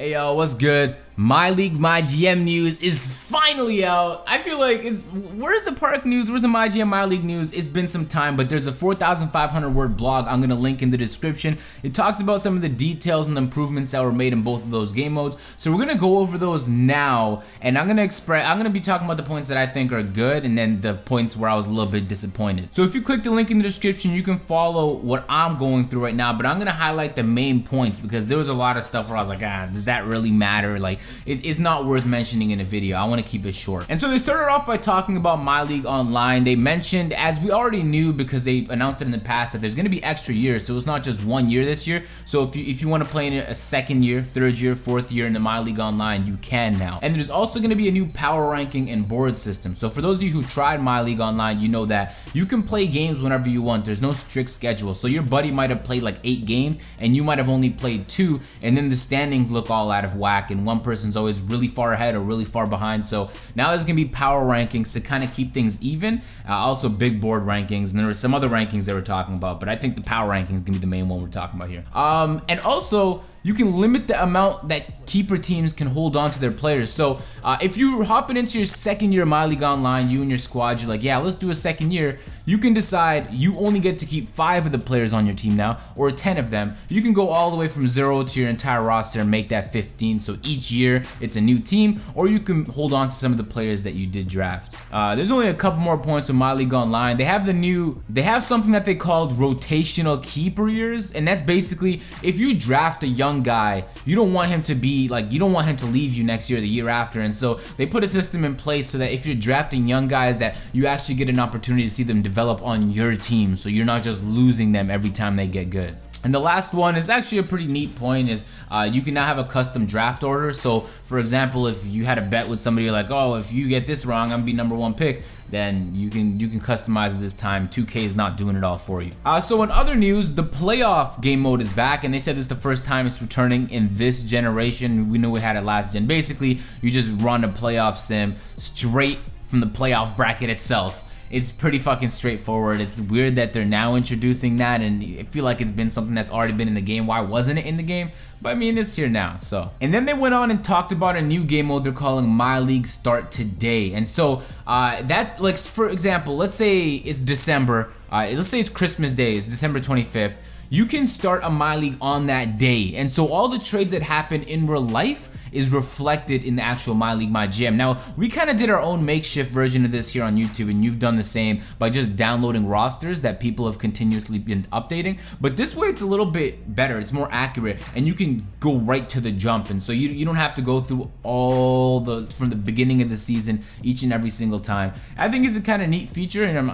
Hey yo, what's good? Myleague Mygm news is finally out. I feel like where's the park news? Where's the Mygm Myleague news? It's been some time, but there's a 4,500 word blog I'm gonna link in the description. It talks about some of the details and the improvements that were made in both of those game modes. So we're gonna go over those now, and I'm gonna be talking about the points that I think are good, and then the points where I was a little bit disappointed. So if you click the link in the description, you can follow what I'm going through right now. But I'm gonna highlight the main points because there was a lot of stuff where I was like, does that really matter? Like, it's not worth mentioning in a video. I want to keep it short. And so they started off by talking about Myleague Online. They mentioned, as we already knew because they announced it in the past, that there's going to be extra years. So it's not just 1 year this year. So if you want to play in a second year, third year, fourth year in the Myleague Online, you can now. And there's also going to be a new power ranking and board system. So for those of you who tried Myleague Online, you know that you can play games whenever you want. There's no strict schedule. So your buddy might have played like 8 games and you might have only played 2, and then the standings look all out of whack and one person's always really far ahead or really far behind. So now there's gonna be power rankings to kind of keep things even. Also big board rankings, and there were some other rankings they were talking about, but I think the power ranking is gonna be the main one we're talking about here. And also you can limit the amount that keeper teams can hold on to their players. So if you're hopping into your second year Myleague Online, you and your squad, you're like, yeah, let's do a second year. You can decide you only get to keep 5 of the players on your team now, or 10 of them. You can go all the way from 0 to your entire roster and make that 15. So each year it's a new team, or you can hold on to some of the players that you did draft. There's only a couple more points with Myleague Online. They have something that they called rotational keeper years, and that's basically if you draft a young guy, you don't want him to be like, you don't want him to leave you next year or the year after. And so they put a system in place so that if you're drafting young guys, that you actually get an opportunity to see them develop on your team, so you're not just losing them every time they get good. And the last one is actually a pretty neat point, is you can now have a custom draft order. So for example, if you had a bet with somebody, you're like, oh, if you get this wrong, I'm gonna be #1 pick, then you can customize it this time. 2K is not doing it all for you. So in other news, the playoff game mode is back, and they said this is the first time it's returning in this generation. We knew we had it last gen. Basically, you just run a playoff sim straight from the playoff bracket itself. It's pretty fucking straightforward. It's weird that they're now introducing that, and I feel like it's been something that's already been in the game. Why wasn't it in the game? But I mean, it's here now, so. And then they went on and talked about a new game mode they're calling Myleague Start Today. And so that, like, for example, let's say it's December. Let's say it's Christmas Day. It's December 25th. You can start a Myleague on that day. And so all the trades that happen in real life is reflected in the actual Myleague Mygm. Now, we kind of did our own makeshift version of this here on YouTube, and you've done the same by just downloading rosters that people have continuously been updating. But this way it's a little bit better, it's more accurate, and you can go right to the jump. And so you don't have to go through all from the beginning of the season each and every single time. I think it's a kind of neat feature, and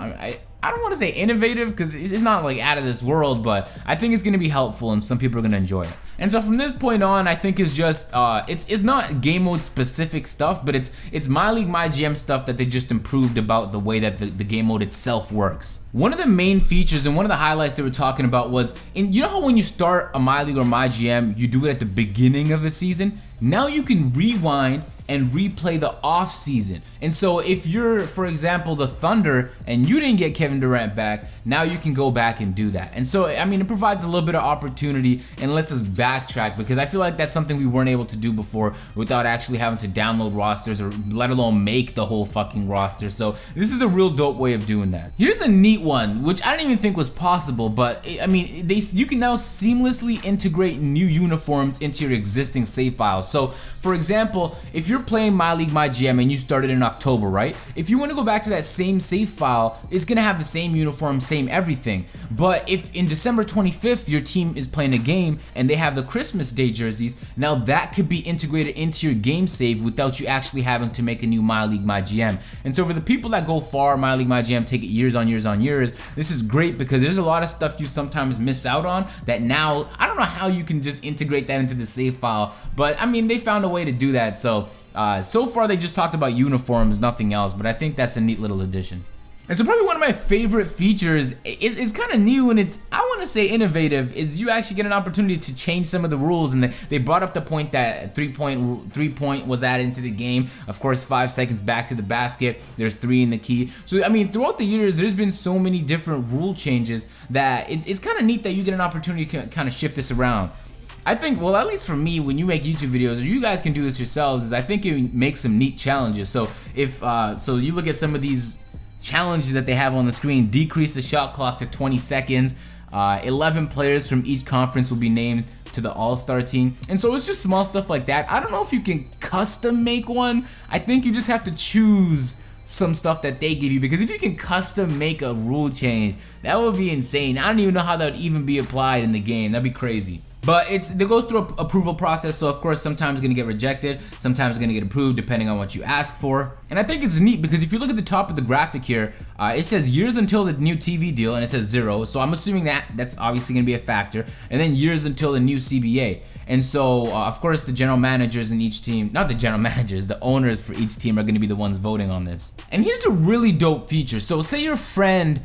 I don't want to say innovative because it's not like out of this world, but I think it's going to be helpful and some people are going to enjoy it. And so from this point on, I think it's just it's not game mode specific stuff, but it's Myleague Mygm stuff that they just improved about the way that the game mode itself works. One of the main features and one of the highlights they were talking about was, you know how when you start a Myleague or Mygm, you do it at the beginning of the season? Now you can rewind and replay the off season. And so if you're, for example, the Thunder and you didn't get Kevin Durant back, now you can go back and do that. And so I mean, it provides a little bit of opportunity and lets us backtrack, because I feel like that's something we weren't able to do before without actually having to download rosters or let alone make the whole fucking roster. So this is a real dope way of doing that. Here's a neat one, which I didn't even think was possible, but I mean, you can now seamlessly integrate new uniforms into your existing save files. So for example, if you're playing Myleague Mygm and you started in October, right? If you want to go back to that same save file, it's gonna have the same uniform, same everything. But if in December 25th your team is playing a game and they have the Christmas Day jerseys, now that could be integrated into your game save without you actually having to make a new Myleague Mygm. And so for the people that go far Myleague Mygm, take it years on years on years, this is great because there's a lot of stuff you sometimes miss out on that now, I don't know how you can just integrate that into the save file, but I mean, they found a way to do that. So so far they just talked about uniforms, nothing else, but I think that's a neat little addition. And so probably one of my favorite features is kind of new, and it's, I want to say innovative, is you actually get an opportunity to change some of the rules. And they brought up the point that three point was added into the game. Of course, 5 seconds back to the basket, there's 3 in the key. So I mean, throughout the years there's been so many different rule changes that it's kind of neat that you get an opportunity to kind of shift this around. I think, well, at least for me, when you make YouTube videos, or you guys can do this yourselves, is I think it makes some neat challenges. So if so you look at some of these challenges that they have on the screen: decrease the shot clock to 20 seconds. 11 players from each conference will be named to the all-star team. And so it's just small stuff like that. I don't know if you can custom make one. I think you just have to choose some stuff that they give you, because if you can custom make a rule change, that would be insane. I don't even know how that would even be applied in the game. That'd be crazy. But it goes through a approval process, so of course sometimes it's gonna get rejected, sometimes it's gonna get approved depending on what you ask for. And I think it's neat because if you look at the top of the graphic here, it says years until the new TV deal, and it says 0. So I'm assuming that's obviously gonna be a factor. And then years until the new CBA. And so of course the general managers in each team, not the general managers, the owners for each team are gonna be the ones voting on this. And here's a really dope feature. So say your friend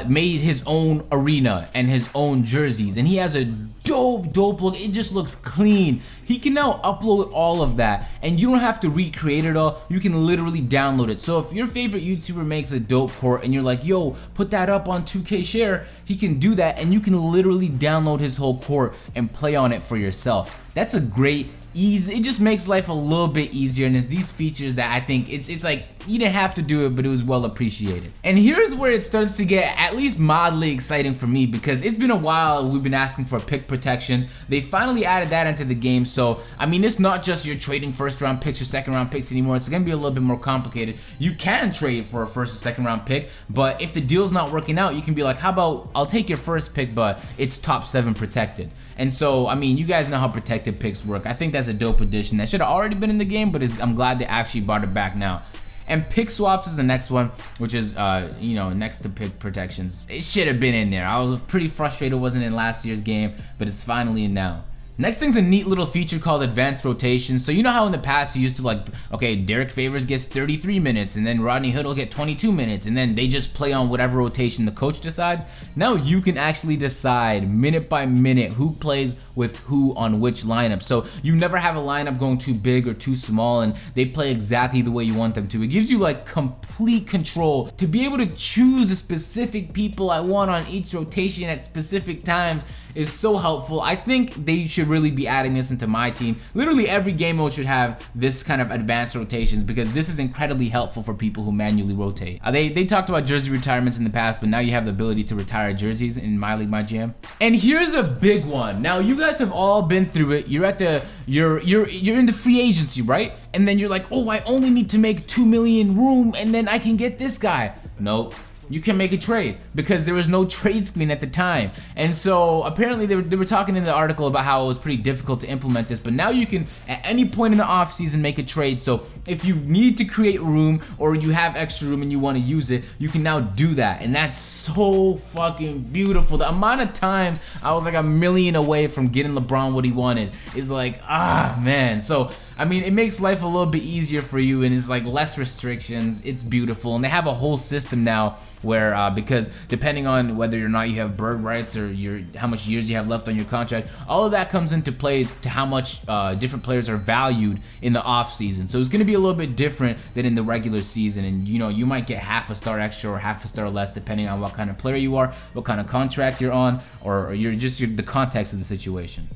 made his own arena and his own jerseys, and he has a dope look. It just looks clean. He can now upload all of that, and you don't have to recreate it all. You can literally download it. So if your favorite YouTuber makes a dope court and you're like, yo, put that up on 2K Share, he can do that, and you can literally download his whole court and play on it for yourself. That's a great easy. It just makes life a little bit easier, and it's these features that I think it's like you didn't have to do it, but it was well appreciated. And here's where it starts to get at least mildly exciting for me, because it's been a while we've been asking for pick protections. They finally added that into the game. So I mean, it's not just you're trading first round picks or second round picks anymore. It's gonna be a little bit more complicated. You can trade for a first or second round pick, but if the deal's not working out, you can be like, how about I'll take your first pick, but it's top 7 protected. And so I mean, you guys know how protected picks work. I think that's a dope addition that should have already been in the game, but I'm glad they actually brought it back now. And pick swaps is the next one, which is you know, next to pick protections. It should have been in there. I was pretty frustrated it wasn't in last year's game, but it's finally in now. Next thing's a neat little feature called advanced rotation. So you know how in the past you used to like, okay, Derek Favors gets 33 minutes and then Rodney Hood will get 22 minutes and then they just play on whatever rotation the coach decides. Now you can actually decide minute by minute who plays with who on which lineup. So you never have a lineup going too big or too small, and they play exactly the way you want them to. It gives you like complete control to be able to choose the specific people I want on each rotation at specific times. Is so helpful. I think they should really be adding this into my team. Literally every game mode should have this kind of advanced rotations, because this is incredibly helpful for people who manually rotate. They talked about jersey retirements in the past, but now you have the ability to retire jerseys in Myleague, Mygm. And here's a big one. Now you guys have all been through it. You're at the you're in the free agency, right? And then you're like, oh, I only need to make 2 million room, and then I can get this guy. Nope. You can make a trade, because there was no trade screen at the time. And so apparently they were talking in the article about how it was pretty difficult to implement this, but now you can at any point in the off season make a trade. So if you need to create room or you have extra room and you want to use it, you can now do that. And that's so fucking beautiful. The amount of time I was like a million away from getting LeBron what he wanted is like, ah, man. So I mean, it makes life a little bit easier for you, and it's like less restrictions. It's beautiful, and they have a whole system now where because depending on whether or not you have bird rights or how much years you have left on your contract, all of that comes into play to how much different players are valued in the off season. So it's going to be a little bit different than in the regular season, and you know, you might get half a star extra or half a star less depending on what kind of player you are, what kind of contract you're on, or the context of the situation.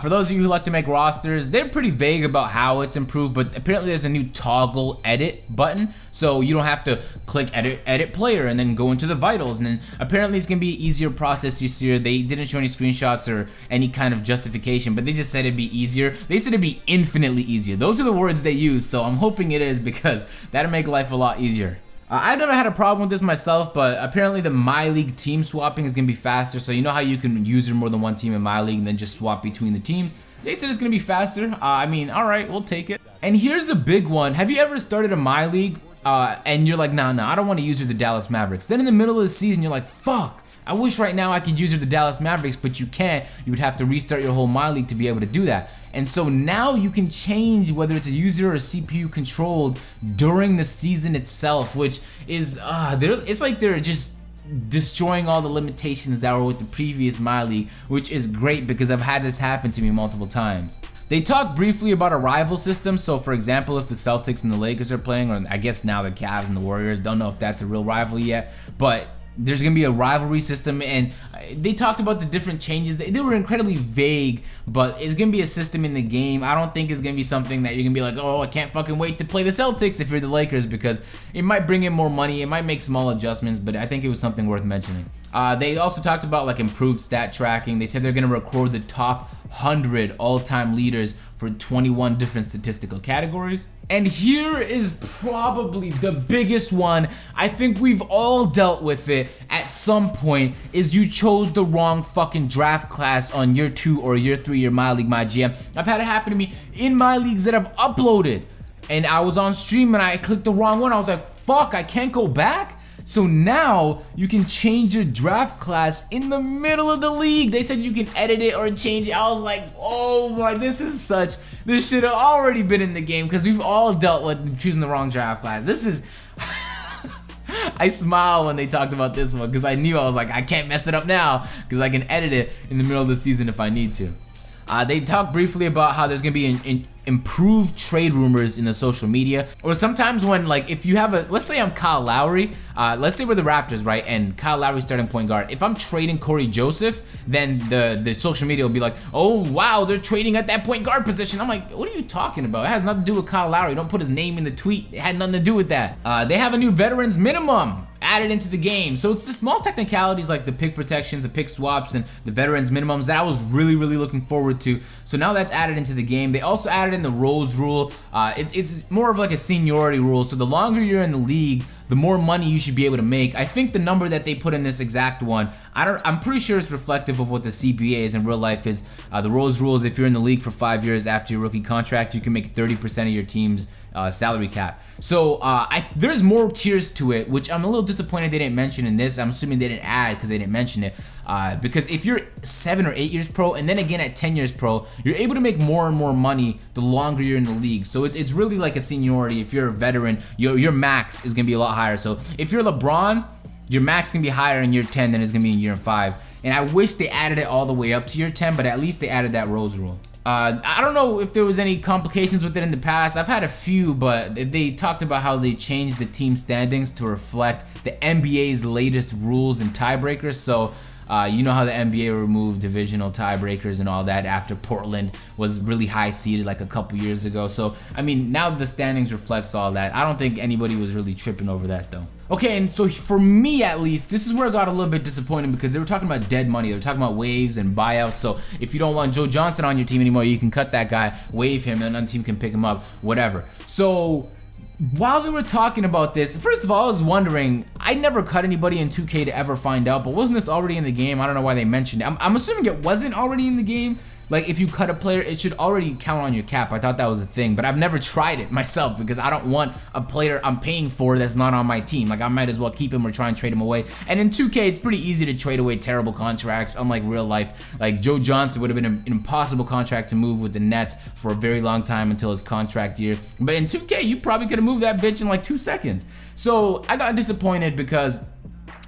For those of you who like to make rosters, they're pretty vague about how it's improved, but apparently there's a new toggle edit button, so you don't have to click edit player and then go into the vitals, and then apparently it's gonna be an easier process this year. They didn't show any screenshots or any kind of justification, but they just said it'd be easier. They said it'd be infinitely easier. Those are the words they use, so I'm hoping it is, because that'll make life a lot easier. I've never had a problem with this myself, but apparently the Myleague team swapping is going to be faster. So you know how you can use more than one team in Myleague and then just swap between the teams? They said it's going to be faster. I mean, alright, we'll take it. And here's a big one. Have you ever started a Myleague and you're like, nah, I don't want to use the Dallas Mavericks. Then in the middle of the season, you're like, fuck. I wish right now I could use the Dallas Mavericks, but you can't. You would have to restart your whole Myleague to be able to do that. And so now you can change whether it's a user or CPU controlled during the season itself, which is, it's like they're just destroying all the limitations that were with the previous Myleague, which is great because I've had this happen to me multiple times. They talked briefly about a rival system. So for example, if the Celtics and the Lakers are playing, or I guess now the Cavs and the Warriors, don't know if that's a real rival yet, but There's gonna be a rivalry system, and they talked about the different changes. They were incredibly vague, but it's gonna be a system in the game. I don't think it's gonna be something that you're gonna be like, oh, I can't fucking wait to play the Celtics if you're the Lakers, because it might bring in more money, it might make small adjustments, but I think it was something worth mentioning. They also talked about like improved stat tracking. They said they're gonna record the top 100 all-time leaders for 21 different statistical categories. And here is probably the biggest one. I think we've all dealt with it at some point, is you chose the wrong fucking draft class on year 2 or year 3 your Myleague MyGM. I've had it happen to me in my leagues that I've uploaded, and I was on stream and I clicked the wrong one. I was like, fuck, I can't go back. So now you can change your draft class in the middle of the league. They said you can edit it or change it. I was like, oh my, this should have already been in the game, because we've all dealt with choosing the wrong draft class. This is, I smile when they talked about this one, because I knew, I was like, I can't mess it up now, because I can edit it in the middle of the season if I need to. They talked briefly about how there's gonna be improved trade rumors in the social media, or sometimes when, like, if you have let's say I'm Kyle Lowry, let's say we're the Raptors, right, and Kyle Lowry's starting point guard. If I'm trading Corey Joseph, then the social media will be like, oh wow, they're trading at that point guard position. I'm like, what are you talking about? It has nothing to do with Kyle Lowry. Don't put his name in the tweet. It had nothing to do with that. They have a new veterans minimum added into the game. So it's the small technicalities like the pick protections, the pick swaps, and the veterans minimums that I was really looking forward to. So now that's added into the game. They also added in the roles rule. It's more of like a seniority rule. So the longer you're in the league, the more money you should be able to make. I think the number that they put in this exact one, I'm pretty sure it's reflective of what the CBA is in real life. Is the roles rules, if you're in the league for 5 years after your rookie contract, you can make 30% of your team's salary cap. So there's more tiers to it, which I'm a little disappointed they didn't mention in this. I'm assuming they didn't add because they didn't mention it. Because if you're 7 or 8 years pro, and then again at 10 years pro, you're able to make more and more money the longer you're in the league. So it's really like a seniority. If you're a veteran, your max is gonna be a lot higher. So if you're LeBron, your max can be higher in year 10 than it's gonna be in year 5. And I wish they added it all the way up to year 10, but at least they added that Rose rule. I don't know if there was any complications with it in the past. I've had a few, but they talked about how they changed the team standings to reflect the NBA's latest rules and tiebreakers. So you know how the NBA removed divisional tiebreakers and all that after Portland was really high seeded like a couple years ago. So I mean, now the standings reflects all that. I don't think anybody was really tripping over that though. Okay, and so for me at least, this is where it got a little bit disappointing, because they were talking about dead money. They were talking about waves and buyouts. So if you don't want Joe Johnson on your team anymore, you can cut that guy, waive him, and another team can pick him up, whatever. So while they were talking about this, first of all, I was wondering, I never cut anybody in 2K to ever find out, but wasn't this already in the game? I don't know why they mentioned it. I'm assuming it wasn't already in the game. Like, if you cut a player, it should already count on your cap. I thought that was a thing, but I've never tried it myself, because I don't want a player I'm paying for that's not on my team. Like, I might as well keep him or try and trade him away. And in 2K, it's pretty easy to trade away terrible contracts, unlike real life. Like, Joe Johnson would have been an impossible contract to move with the Nets for a very long time until his contract year. But in 2K, you probably could have moved that bitch in like 2 seconds. So I got disappointed because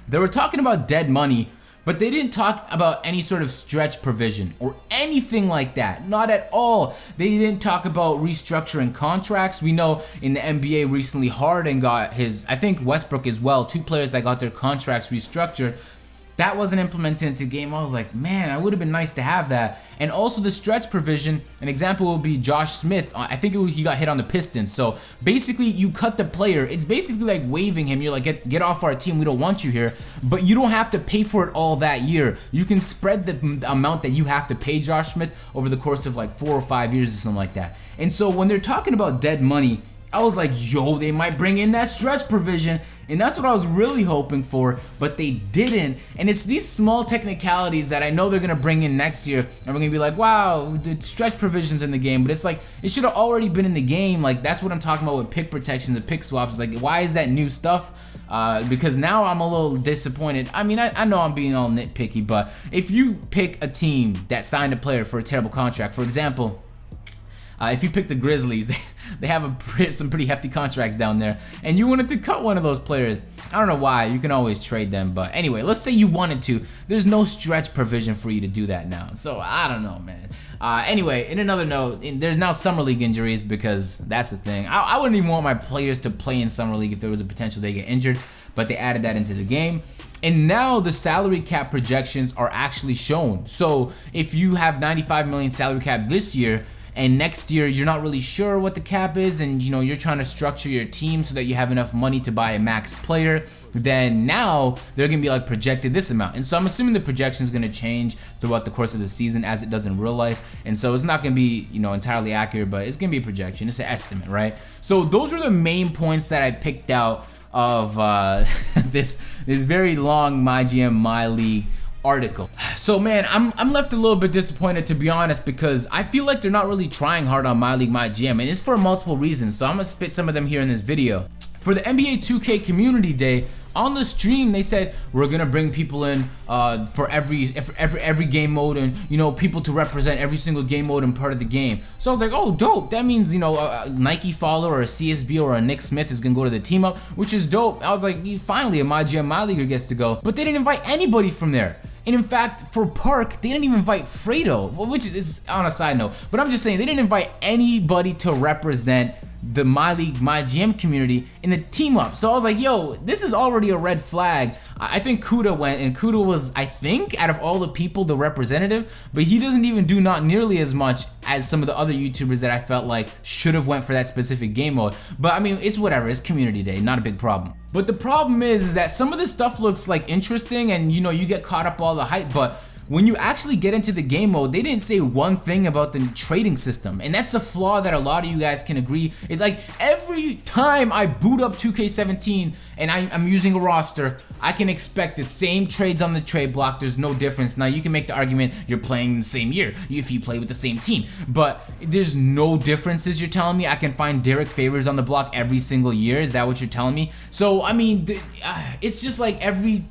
they were talking about dead money, but they didn't talk about any sort of stretch provision or anything like that. Not at all. They didn't talk about restructuring contracts. We know in the NBA recently Harden got his, I think Westbrook as well, 2 players that got their contracts restructured. That wasn't implemented into the game. I was like, man, it would have been nice to have that. And also the stretch provision, an example would be Josh Smith. I think he got hit on the Pistons. So basically you cut the player. It's basically like waiving him. You're like, get off our team. We don't want you here. But you don't have to pay for it all that year. You can spread the amount that you have to pay Josh Smith over the course of like 4 or 5 years or something like that. And so when they're talking about dead money, I was like, yo, they might bring in that stretch provision. And that's what I was really hoping for, but they didn't. And it's these small technicalities that I know they're gonna bring in next year, and we're gonna be like, wow, the stretch provisions in the game. But it's like, it should have already been in the game. Like, that's what I'm talking about with pick protections and pick swaps. Like, why is that new stuff? Because now I'm a little disappointed. I mean, I know I'm being all nitpicky, but if you pick a team that signed a player for a terrible contract, for example, if you pick the Grizzlies, they have some pretty hefty contracts down there, and you wanted to cut one of those players. I don't know why. You can always trade them, but anyway, let's say you wanted to. There's no stretch provision for you to do that now, so I don't know, man. Anyway, in another note, there's now Summer League injuries, because that's the thing. I wouldn't even want my players to play in Summer League if there was a potential they get injured, but they added that into the game. And now the salary cap projections are actually shown. So if you have 95 million salary cap this year, and next year you're not really sure what the cap is, and you're trying to structure your team so that you have enough money to buy a max player, then now they're gonna be like projected this amount. And so I'm assuming the projection is gonna change throughout the course of the season as it does in real life. And so it's not gonna be entirely accurate, but it's gonna be a projection. It's an estimate, right? So those are the main points that I picked out of this very long MyGM Myleague article. So man, I'm left a little bit disappointed, to be honest, because I feel like they're not really trying hard on Myleague MyGM, and it's for multiple reasons. So I'm gonna spit some of them here in this video. For the NBA 2K Community Day, on the stream they said we're gonna bring people in for every game mode, and people to represent every single game mode and part of the game. So I was like, oh dope, that means a Nike follower or a CSB or a Nick Smith is gonna go to the team up, which is dope. I was like, finally a MyGM Myleaguer gets to go. But they didn't invite anybody from there. And in fact, for Park, they didn't even invite Fredo, which is on a side note. But I'm just saying, they didn't invite anybody to represent the Myleague MyGM community in the team up. So I was like, yo, this is already a red flag. I think Kuda went, and Kuda was, I think, out of all the people, the representative, but he doesn't even do not nearly as much as some of the other YouTubers that I felt like should have went for that specific game mode. But I mean, it's whatever, it's community day, not a big problem. But the problem is that some of this stuff looks like interesting, and you get caught up all the hype, but when you actually get into the game mode, they didn't say one thing about the trading system. And that's a flaw that a lot of you guys can agree. It's like every time I boot up 2K17 and I'm using a roster, I can expect the same trades on the trade block. There's no difference. Now you can make the argument you're playing the same year if you play with the same team, but there's no differences. You're telling me I can find Derek Favors on the block every single year? Is that what you're telling me? So I mean, it's just like every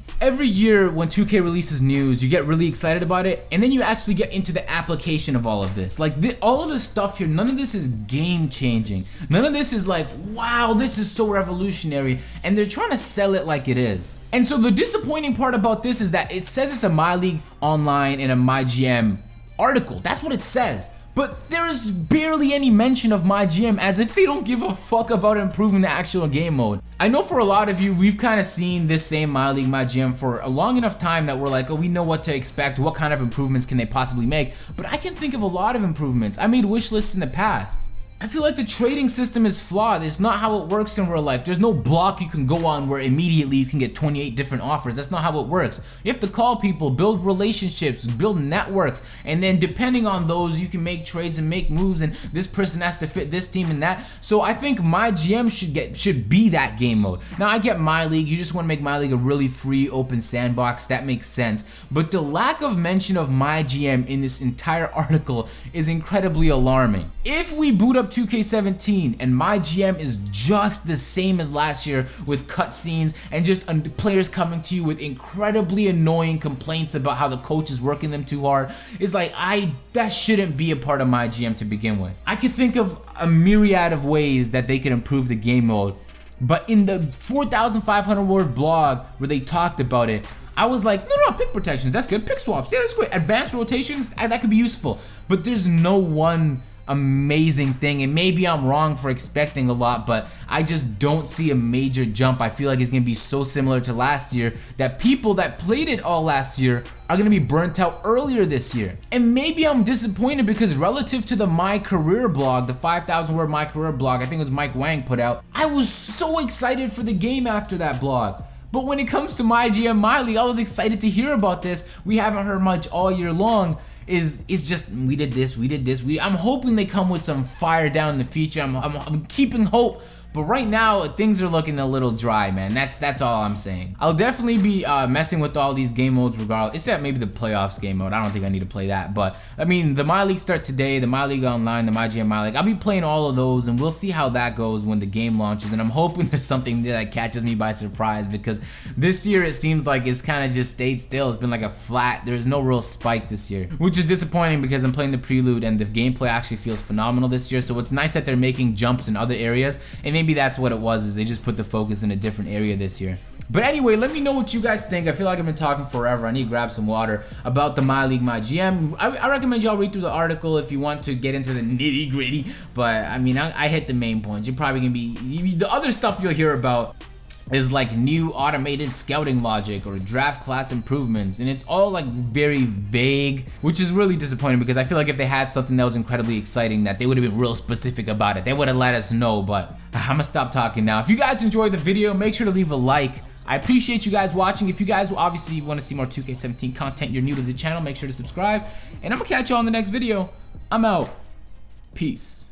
year when 2K releases news, you get really excited about it, and then you actually get into the application of all of this. Like all of this stuff here, none of this is game changing. None of this is like, wow, this is so revolutionary, and they're trying to sell it like it is. And so the disappointing part about this is that it says it's a Myleague Online and a MyGM article. That's what it says. But there's barely any mention of MyGM, as if they don't give a fuck about improving the actual game mode. I know for a lot of you, we've kind of seen this same Myleague MyGM for a long enough time that we're like, oh, we know what to expect, what kind of improvements can they possibly make. But I can think of a lot of improvements. I made wish lists in the past. I feel like the trading system is flawed. It's not how it works in real life. There's no block you can go on where immediately you can get 28 different offers. That's not how it works. You have to call people, build relationships, build networks, and then depending on those, you can make trades and make moves, and this person has to fit this team and that. So I think MyGM should be that game mode. Now I get Myleague, you just want to make Myleague a really free open sandbox. That makes sense. But the lack of mention of MyGM in this entire article is incredibly alarming. If we boot up 2K17 and MyGM is just the same as last year with cutscenes and just players coming to you with incredibly annoying complaints about how the coach is working them too hard, it's like that shouldn't be a part of MyGM to begin with. I could think of a myriad of ways that they could improve the game mode, but in the 4,500 word blog where they talked about it, I was like, no, pick protections, that's good. Pick swaps, yeah, that's great. Advanced rotations, that could be useful. But there's no one amazing thing, and maybe I'm wrong for expecting a lot, but I just don't see a major jump. I feel like it's gonna be so similar to last year that people that played it all last year are gonna be burnt out earlier this year. And maybe I'm disappointed because relative to the My Career blog, the 5,000 word My Career blog, I think it was Mike Wang put out, I was so excited for the game after that blog. But when it comes to MyGM Myleague, I was excited to hear about this. We haven't heard much all year long. Is just we did this. I'm hoping they come with some fire down in the future. I'm keeping hope. But right now, things are looking a little dry, man. That's all I'm saying. I'll definitely be messing with all these game modes regardless, except maybe the playoffs game mode. I don't think I need to play that. But, I mean, the Myleague start today, the Myleague Online, the MyGM Myleague. I'll be playing all of those, and we'll see how that goes when the game launches. And I'm hoping there's something there that catches me by surprise, because this year it seems like it's kind of just stayed still. It's been like a flat. There's no real spike this year, which is disappointing because I'm playing the Prelude, and the gameplay actually feels phenomenal this year. So it's nice that they're making jumps in other areas, and maybe that's what it was, is they just put the focus in a different area this year. But anyway, let me know what you guys think. I feel like I've been talking forever. I need to grab some water about the Myleague MyGM. I recommend y'all read through the article if you want to get into the nitty gritty. But I mean, I hit the main points. You're probably gonna be the other stuff you'll hear about is like new automated scouting logic or draft class improvements, and it's all like very vague, which is really disappointing because I feel like if they had something that was incredibly exciting, that they would have been real specific about it. They would have let us know. But I'm gonna stop talking now. If you guys enjoyed the video, make sure to leave a like. I appreciate you guys watching. If you guys obviously want to see more 2K17 content, you're new to the channel, make sure to subscribe, and I'm gonna catch you on the next video. I'm out. Peace.